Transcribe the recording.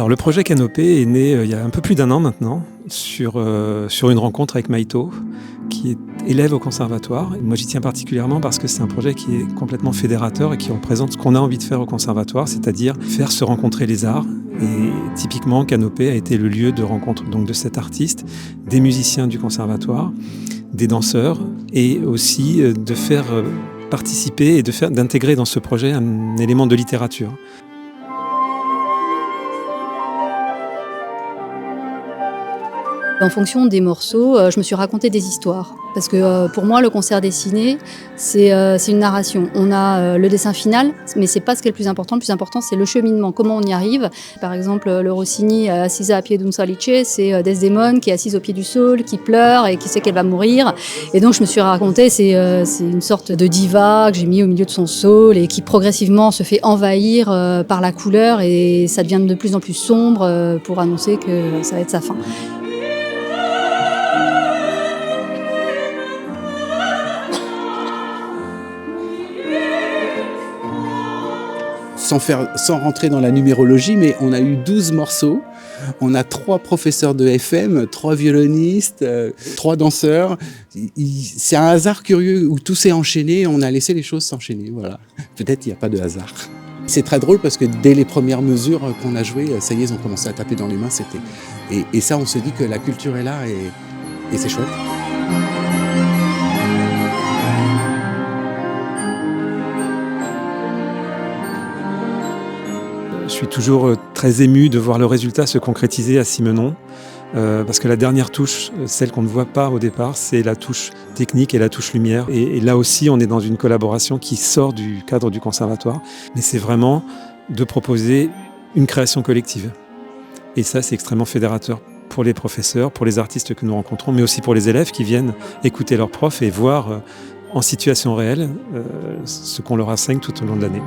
Alors le projet Canopée est né il y a un peu plus d'1 an maintenant sur une rencontre avec Maïto, qui est élève au conservatoire. Et moi j'y tiens particulièrement parce que c'est un projet qui est complètement fédérateur et qui représente ce qu'on a envie de faire au conservatoire, c'est-à-dire faire se rencontrer les arts. Et typiquement Canopée a été le lieu de rencontre donc, de cet artiste, des musiciens du conservatoire, des danseurs, et aussi de faire participer et d'intégrer dans ce projet un élément de littérature. En fonction des morceaux, je me suis raconté des histoires. Parce que pour moi, le concert dessiné, c'est une narration. On a le dessin final, mais c'est pas ce qui est le plus important. Le plus important, c'est le cheminement, comment on y arrive. Par exemple, le Rossini, assise à pied d'un Salice, c'est Desdémone qui est assise au pied du saule, qui pleure et qui sait qu'elle va mourir. Et donc, je me suis raconté, c'est une sorte de diva que j'ai mis au milieu de son saule et qui progressivement se fait envahir par la couleur et ça devient de plus en plus sombre pour annoncer que ça va être sa fin. Sans rentrer dans la numérologie, mais on a eu 12 morceaux. On a 3 professeurs de FM, 3 violonistes, 3 danseurs. C'est un hasard curieux où tout s'est enchaîné. On a laissé les choses s'enchaîner. Voilà. Peut-être il n'y a pas de hasard. C'est très drôle parce que dès les premières mesures qu'on a jouées, ça y est, ils ont commencé à taper dans les mains. Et ça, on se dit que la culture est là et c'est chouette. Je suis toujours très ému de voir le résultat se concrétiser à Simenon, parce que la dernière touche, celle qu'on ne voit pas au départ, c'est la touche technique et la touche lumière. Et là aussi, on est dans une collaboration qui sort du cadre du conservatoire, mais c'est vraiment de proposer une création collective. Et ça, c'est extrêmement fédérateur pour les professeurs, pour les artistes que nous rencontrons, mais aussi pour les élèves qui viennent écouter leurs profs et voir en situation réelle ce qu'on leur enseigne tout au long de l'année.